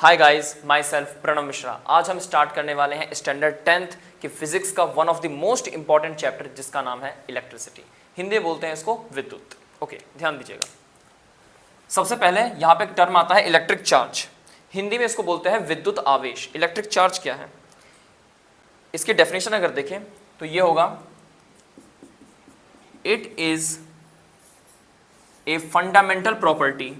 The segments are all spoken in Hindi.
हाय guys, myself Pranav Mishra. आज हम स्टार्ट करने वाले हैं स्टैंडर्ड 10th की फिजिक्स का one of the most important chapter जिसका नाम है इलेक्ट्रिसिटी। हिंदी बोलते हैं इसको विद्युत। ओके, ध्यान दीजिएगा। सबसे पहले यहाँ पे एक टर्म आता है इलेक्ट्रिक चार्ज। हिंदी में इसको बोलते हैं विद्युत आवेश। इलेक्ट्रिक चार्ज क्या है, इसकी डेफिनेशन अगर देखें तो ये होगा, it is a fundamental property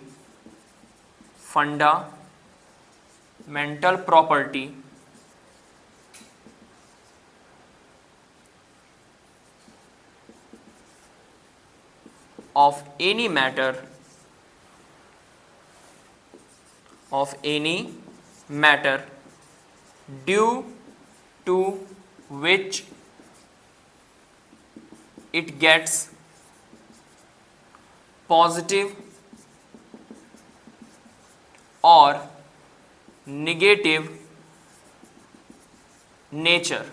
of any matter due to which it gets positive और नेगेटिव नेचर।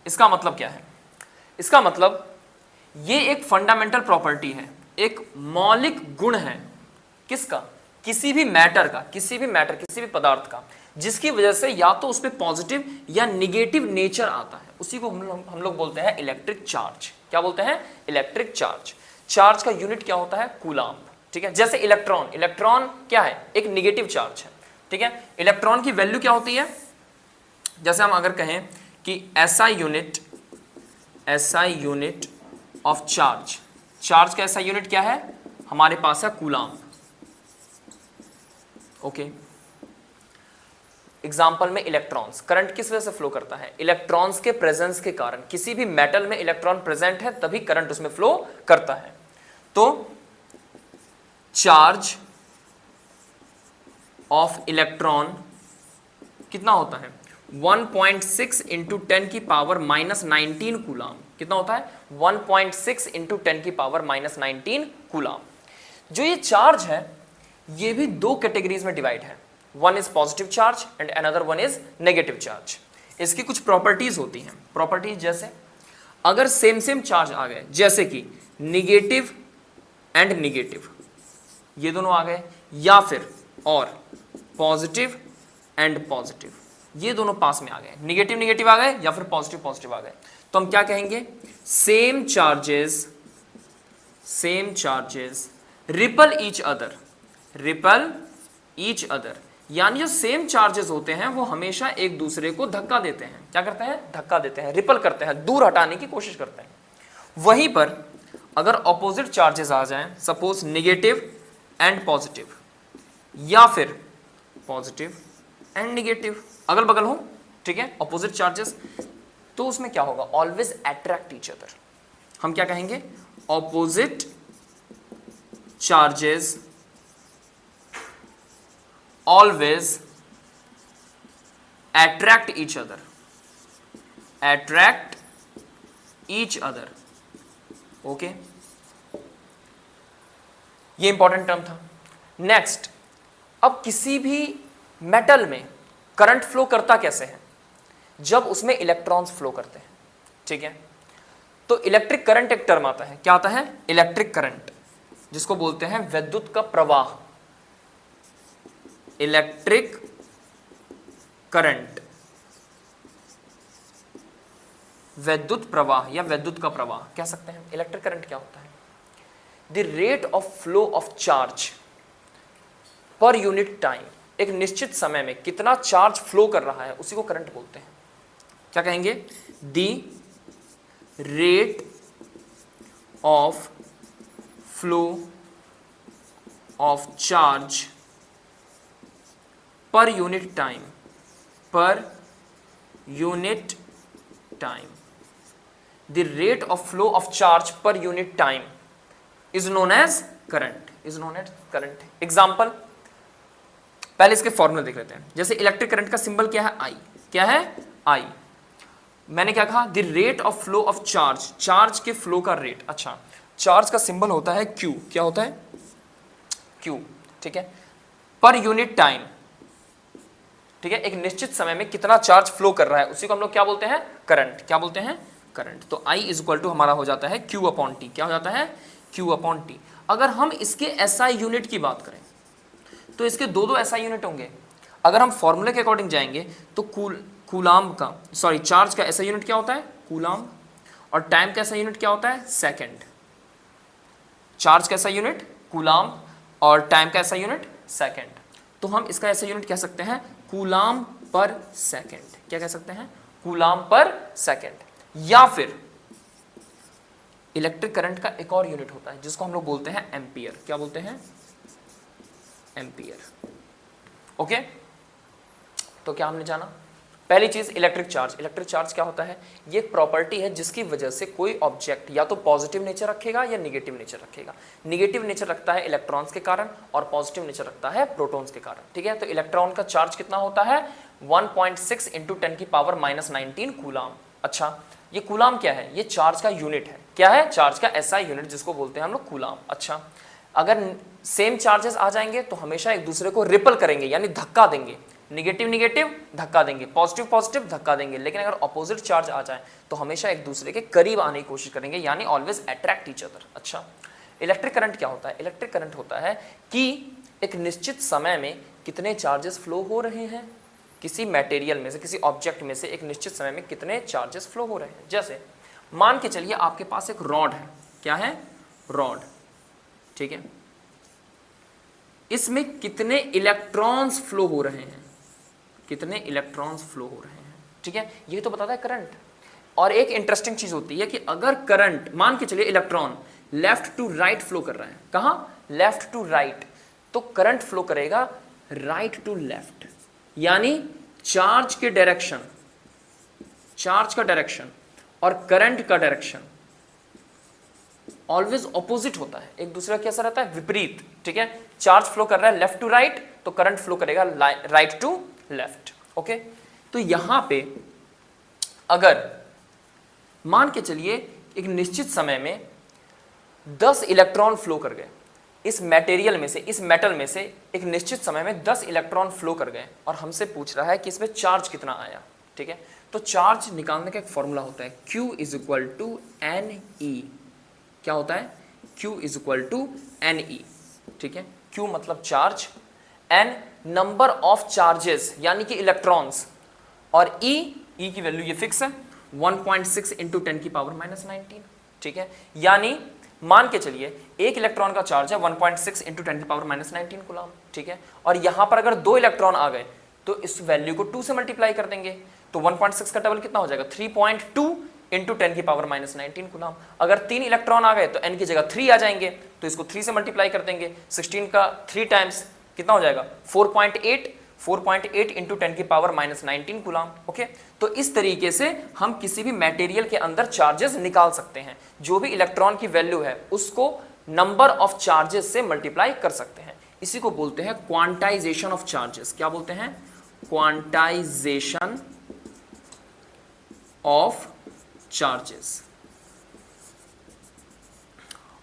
इसका मतलब क्या है? इसका मतलब ये एक फंडामेंटल प्रॉपर्टी है, एक मौलिक गुण है। किसका? किसी भी मैटर का, किसी भी पदार्थ का, जिसकी वजह से या तो उस पर पॉजिटिव या निगेटिव नेचर आता है। उसी को हम लोग बोलते हैं इलेक्ट्रिक चार्ज। क्या बोलते हैं? Electric charge. चार्ज का यूनिट क्या होता है? कूलाम्ब। ठीक है। जैसे इलेक्ट्रॉन क्या है? एक निगेटिव चार्ज है। ठीक है। इलेक्ट्रॉन की वैल्यू क्या होती है? जैसे हम अगर कहें कि SI यूनिट ऑफ चार्ज का SI यूनिट क्या है? हमारे पास है कूलाम्ब। ओके। एग्जाम्पल में इलेक्ट्रॉन्स, करंट किस वजह से फ्लो करता है? इलेक्ट्रॉन्स के प्रेजेंस के कारण। किसी भी मेटल में इलेक्ट्रॉन प्रेजेंट है तभी करंट उसमें फ्लो करता है। तो चार्ज ऑफ इलेक्ट्रॉन कितना होता है? 1.6 इंटू 10 की पावर -19 कूलाम। कितना होता है? 1.6 इंटू 10 की पावर -19 कूलाम। जो ये चार्ज है ये भी दो कैटेगरीज में डिवाइड है। One is positive charge and another one is negative charge. इसकी कुछ प्रॉपर्टीज होती हैं। प्रॉपर्टीज जैसे अगर सेम चार्ज आ गए, जैसे कि निगेटिव एंड निगेटिव, ये दोनों आ गए, या फिर और पॉजिटिव एंड पॉजिटिव, ये दोनों पास में आ गए। निगेटिव आ गए या फिर पॉजिटिव आ गए, तो हम क्या कहेंगे? Same charges ripple each other. यानी जो सेम चार्जेस होते हैं वो हमेशा एक दूसरे को धक्का देते हैं। क्या करते हैं? धक्का देते हैं, रिपल करते हैं, दूर हटाने की कोशिश करते हैं। वहीं पर अगर ऑपोजिट चार्जेस आ जाएं, सपोज नेगेटिव एंड पॉजिटिव, या फिर पॉजिटिव एंड नेगेटिव, अगल बगल हो, ठीक है, ऑपोजिट चार्जेस, तो उसमें क्या होगा? Always attract each other. हम क्या कहेंगे? Opposite charges always attract each other. Okay, ये इंपॉर्टेंट टर्म था। नेक्स्ट, अब किसी भी मेटल में करंट फ्लो करता कैसे है? जब उसमें इलेक्ट्रॉन्स फ्लो करते हैं। ठीक है। तो इलेक्ट्रिक करंट एक टर्म आता है। क्या आता है? इलेक्ट्रिक करंट, जिसको बोलते हैं विद्युत का प्रवाह। इलेक्ट्रिक करंट, विद्युत प्रवाह या विद्युत का प्रवाह कह सकते हैं। इलेक्ट्रिक करंट क्या होता है? The rate of flow of charge per unit time. एक निश्चित समय में कितना चार्ज फ्लो कर रहा है उसी को करंट बोलते हैं। क्या कहेंगे? The rate of flow of charge per unit time. The rate of flow of charge per unit time is known as current. Example, पहले इसके फॉर्मूला देख लेते हैं। जैसे इलेक्ट्रिक करंट का सिंबल क्या है? आई। क्या है? आई। मैंने क्या कहा? The rate of flow of charge के फ्लो का रेट। अच्छा, चार्ज का सिंबल होता है क्यू। क्या होता है? क्यू। ठीक है। पर यूनिट टाइम, ठीक है, एक निश्चित समय में कितना चार्ज फ्लो कर रहा है उसी को हम लोग क्या बोलते हैं? करंट। क्या बोलते हैं? करंट। तो I इज इक्वल टू हमारा हो जाता है Q अपॉन टी। क्या हो जाता है? Q upon T. अगर हम इसके SI यूनिट की बात करें तो इसके दो दो SI यूनिट होंगे। अगर हम फॉर्मूले के अकॉर्डिंग जाएंगे तो कूलाम का चार्ज का SI यूनिट क्या होता है? कूलाम। और टाइम का SI यूनिट क्या होता है? सेकंड। चार्ज का SI यूनिट कूलाम और टाइम का SI यूनिट सेकंड। तो हम इसका SI यूनिट कह सकते हैं कूलाम पर सेकंड। क्या कह सकते हैं? कूलाम पर सेकंड। या फिर इलेक्ट्रिक करंट का एक और यूनिट होता है जिसको हम लोग बोलते हैं एम्पियर। क्या बोलते हैं? एम्पियर। ओके, तो क्या हमने जाना? पहली चीज इलेक्ट्रिक चार्ज। इलेक्ट्रिक चार्ज क्या होता है? ये एक प्रॉपर्टी है जिसकी वजह से कोई ऑब्जेक्ट या तो पॉजिटिव नेचर रखेगा या निगेटिव नेचर रखेगा। निगेटिव नेचर रखता है इलेक्ट्रॉन्स के कारण और पॉजिटिव नेचर रखता है प्रोटॉन्स के कारण। ठीक है, तो इलेक्ट्रॉन का चार्ज कितना होता है? 1.6 × 10⁻⁻19 कूलाम। अच्छा, ये कूलाम क्या है? ये चार्ज का यूनिट है। क्या है? चार्ज का SI यूनिट, जिसको बोलते हैं हम लोग कूलाम। अच्छा, अगर सेम चार्जेस आ जाएंगे तो हमेशा एक दूसरे को रिपल करेंगे, यानी धक्का देंगे। निगेटिव निगेटिव धक्का देंगे, पॉजिटिव पॉजिटिव धक्का देंगे। लेकिन अगर ऑपोजिट चार्ज आ जाए तो हमेशा एक दूसरे के करीब आने की कोशिश करेंगे, यानी ऑलवेज अट्रैक्ट ईच अदर। अच्छा, इलेक्ट्रिक करंट क्या होता है? इलेक्ट्रिक करंट होता है कि एक निश्चित समय में कितने चार्जेस फ्लो हो रहे हैं, किसी मटेरियल में से, किसी ऑब्जेक्ट में से एक निश्चित समय में कितने चार्जेस फ्लो हो रहे हैं। जैसे मान के चलिए आपके पास एक रॉड है। क्या है? रॉड। ठीक है, इसमें कितने इलेक्ट्रॉन्स फ्लो हो रहे हैं, कितने इलेक्ट्रॉन्स फ्लो हो रहे हैं। ठीक है, ये तो बताता है करंट। और एक इंटरेस्टिंग चीज होती है कि अगर करंट, मान के चलिए electron left to right flow कर रहे हैं। कहां? Left to right. तो करंट फ्लो करेगा राइट टू लेफ्ट, यानी चार्ज के डायरेक्शन, चार्ज का डायरेक्शन और करंट का डायरेक्शन ऑलवेज ऑपोजिट होता है, एक दूसरे का कैसा रहता है? विपरीत। ठीक है, चार्ज फ्लो कर रहा है लेफ्ट टू राइट तो करंट फ्लो करेगा राइट टू लेफ्ट। ओके, तो यहां पे अगर मान के चलिए एक निश्चित समय में 10 इलेक्ट्रॉन फ्लो कर गए इस मटेरियल में से, इस मेटल में से एक निश्चित समय में 10 इलेक्ट्रॉन फ्लो कर गए और हमसे पूछ रहा है कि इसमें चार्ज कितना आया। ठीक है, तो चार्ज निकालने का एक फॉर्मूला होता है, Q = NE। क्या होता है? Q = NE। ठीक है, Q मतलब charge, N number of charges यानी कि इलेक्ट्रॉन्स, और E की वैल्यू ये फिक्स है 1.6 × 10⁻⁻19। ठीक है, यानी मान के चलिए एक इलेक्ट्रॉन का चार्ज है 1.6 × 10⁻⁻19 कूलाम। ठीक है, और यहां पर अगर 2 इलेक्ट्रॉन आ गए तो इस वैल्यू को 2 से मल्टीप्लाई कर देंगे, तो 1.6 का डबल कितना हो जाएगा? 3.2 × 10⁻⁻19 कूलाम। अगर 3 इलेक्ट्रॉन आ गए तो n की जगह 3 आ जाएंगे, तो इसको 3 से मल्टीप्लाई कर देंगे। 16 का 3 टाइम्स कितना हो जाएगा? 4.8 × 10⁻⁻19 कूलाम। ओके, तो इस तरीके से हम किसी भी मटेरियल के अंदर चार्जेस निकाल सकते हैं। जो भी इलेक्ट्रॉन की वैल्यू है उसको नंबर ऑफ चार्जेस से मल्टीप्लाई कर सकते हैं। इसी को बोलते हैं क्वांटाइजेशन ऑफ चार्जेस। क्या बोलते हैं? Quantization of charges.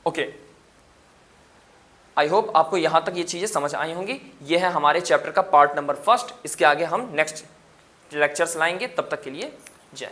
Okay, I hope आपको यहां तक ये चीजें समझ आई होंगी। ये है हमारे चैप्टर का पार्ट नंबर 1। इसके आगे हम नेक्स्ट लेक्चर्स लाएंगे। तब तक के लिए जय।